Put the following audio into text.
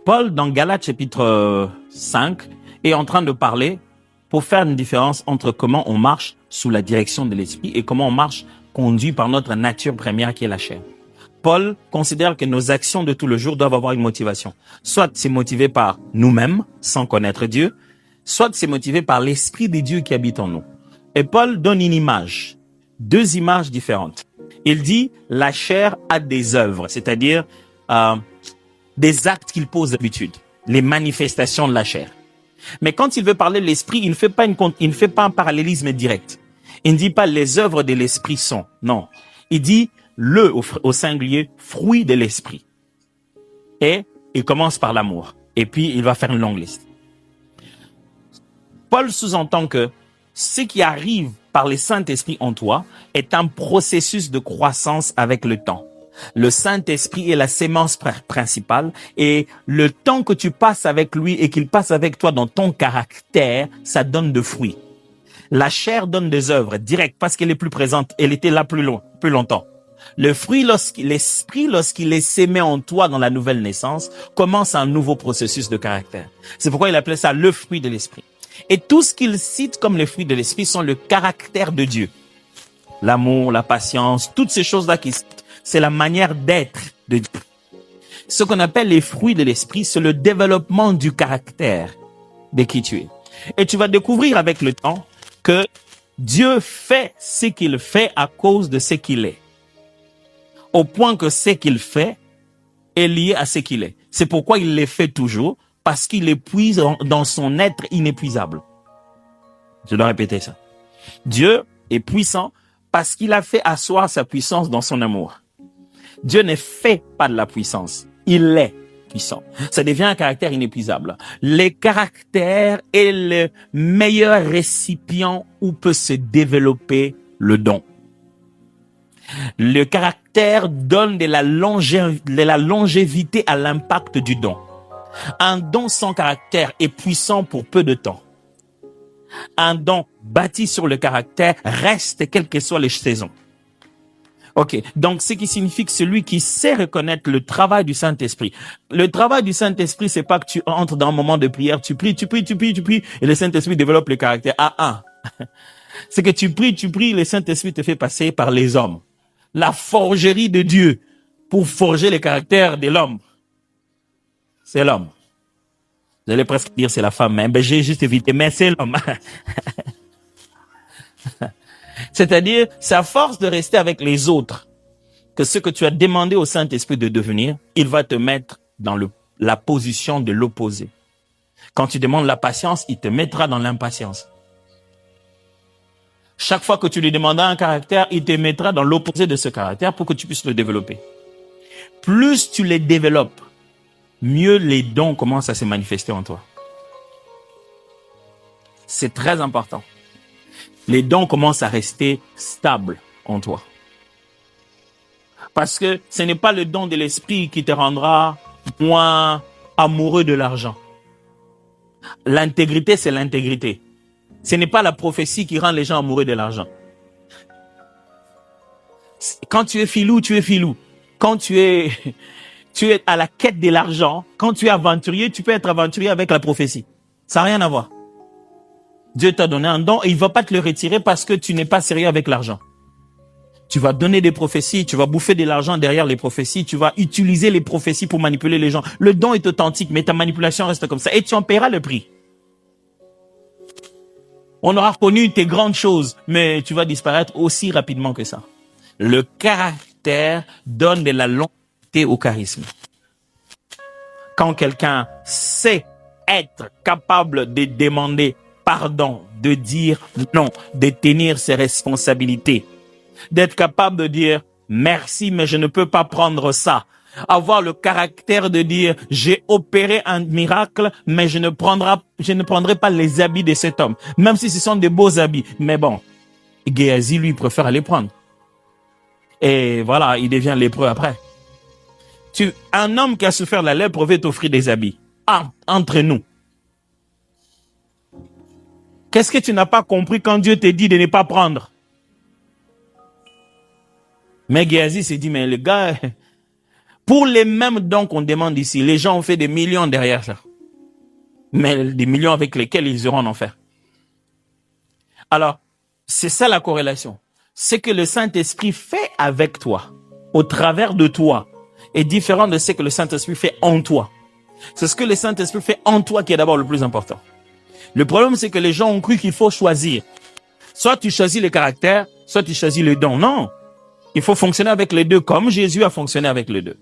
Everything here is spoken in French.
Paul, dans Galates chapitre 5, est en train de parler pour faire une différence entre comment on marche sous la direction de l'esprit et comment on marche conduit par notre nature première qui est la chair. Paul considère que nos actions de tout le jour doivent avoir une motivation. Soit c'est motivé par nous-mêmes, sans connaître Dieu, soit c'est motivé par l'Esprit de Dieu qui habite en nous. Et Paul donne une image, deux images différentes. Il dit, la chair a des œuvres, c'est-à-dire des actes qu'il pose d'habitude, les manifestations de la chair. Mais quand il veut parler de l'esprit, il ne fait pas un parallélisme direct. Il ne dit pas les œuvres de l'esprit sont. Non. Il dit au singulier, fruit de l'esprit. Et il commence par l'amour. Et puis, il va faire une longue liste. Paul sous-entend que ce qui arrive par le Saint-Esprit en toi est un processus de croissance avec le temps. Le Saint-Esprit est la sémence principale et le temps que tu passes avec lui et qu'il passe avec toi dans ton caractère, ça donne de fruits. La chair donne des œuvres directes parce qu'elle est plus présente, elle était là plus longtemps. Le fruit, l'esprit, lorsqu'il est sémé en toi dans la nouvelle naissance, commence un nouveau processus de caractère. C'est pourquoi il appelait ça le fruit de l'esprit. Et tout ce qu'il cite comme les fruits de l'esprit sont le caractère de Dieu. L'amour, la patience, toutes ces choses-là c'est la manière d'être de Dieu. Ce qu'on appelle les fruits de l'esprit, c'est le développement du caractère de qui tu es. Et tu vas découvrir avec le temps que Dieu fait ce qu'il fait à cause de ce qu'il est. Au point que ce qu'il fait est lié à ce qu'il est. C'est pourquoi il les fait toujours, parce qu'il épuise dans son être inépuisable. Je dois répéter ça. Dieu est puissant parce qu'il a fait asseoir sa puissance dans son amour. Dieu ne fait pas de la puissance, il est puissant. Ça devient un caractère inépuisable. Le caractère est le meilleur récipient où peut se développer le don. Le caractère donne de la longévité à l'impact du don. Un don sans caractère est puissant pour peu de temps. Un don bâti sur le caractère reste quelles que soient les saisons. Ok, donc ce qui signifie que celui qui sait reconnaître le travail du Saint-Esprit. Le travail du Saint-Esprit, c'est pas que tu entres dans un moment de prière, tu pries, et le Saint-Esprit développe le caractère. C'est que tu pries, le Saint-Esprit te fait passer par les hommes. La forgerie de Dieu pour forger le caractère de l'homme. C'est l'homme. Vous allez presque dire c'est la femme, mais j'ai juste évité, mais c'est l'homme. C'est-à-dire, c'est à force de rester avec les autres que ce que tu as demandé au Saint-Esprit de devenir, il va te mettre dans la position de l'opposé. Quand tu demandes la patience, il te mettra dans l'impatience. Chaque fois que tu lui demanderas un caractère, il te mettra dans l'opposé de ce caractère pour que tu puisses le développer. Plus tu les développes, mieux les dons commencent à se manifester en toi. C'est très important. Les dons commencent à rester stables en toi. Parce que ce n'est pas le don de l'esprit qui te rendra moins amoureux de l'argent. L'intégrité, c'est l'intégrité. Ce n'est pas la prophétie qui rend les gens amoureux de l'argent. Quand tu es filou, tu es filou. Quand tu es à la quête de l'argent, quand tu es aventurier, tu peux être aventurier avec la prophétie. Ça n'a rien à voir. Dieu t'a donné un don et il ne va pas te le retirer parce que tu n'es pas sérieux avec l'argent. Tu vas donner des prophéties, tu vas bouffer de l'argent derrière les prophéties, tu vas utiliser les prophéties pour manipuler les gens. Le don est authentique, mais ta manipulation reste comme ça et tu en paieras le prix. On aura reconnu tes grandes choses, mais tu vas disparaître aussi rapidement que ça. Le caractère donne de la longévité au charisme. Quand quelqu'un sait être capable de demander pardon, de dire non, de tenir ses responsabilités, d'être capable de dire merci, mais je ne peux pas prendre ça. Avoir le caractère de dire j'ai opéré un miracle, mais je ne prendrai pas les habits de cet homme, même si ce sont des beaux habits. Mais bon, Géasi, lui, préfère les prendre. Et voilà, il devient lépreux après. Un homme qui a souffert de la lèpre veut t'offrir des habits. Entre nous. Qu'est-ce que tu n'as pas compris quand Dieu te dit de ne pas prendre? Mais Géasi s'est dit, mais le gars, Pour les mêmes dons qu'on demande ici, les gens ont fait des millions derrière ça. Mais des millions avec lesquels ils iront en enfer. Alors, c'est ça la corrélation. Ce que le Saint-Esprit fait avec toi, au travers de toi, est différent de ce que le Saint-Esprit fait en toi. C'est ce que le Saint-Esprit fait en toi qui est d'abord le plus important. Le problème, c'est que les gens ont cru qu'il faut choisir. Soit tu choisis le caractère, soit tu choisis le don. Non. Il faut fonctionner avec les deux comme Jésus a fonctionné avec les deux.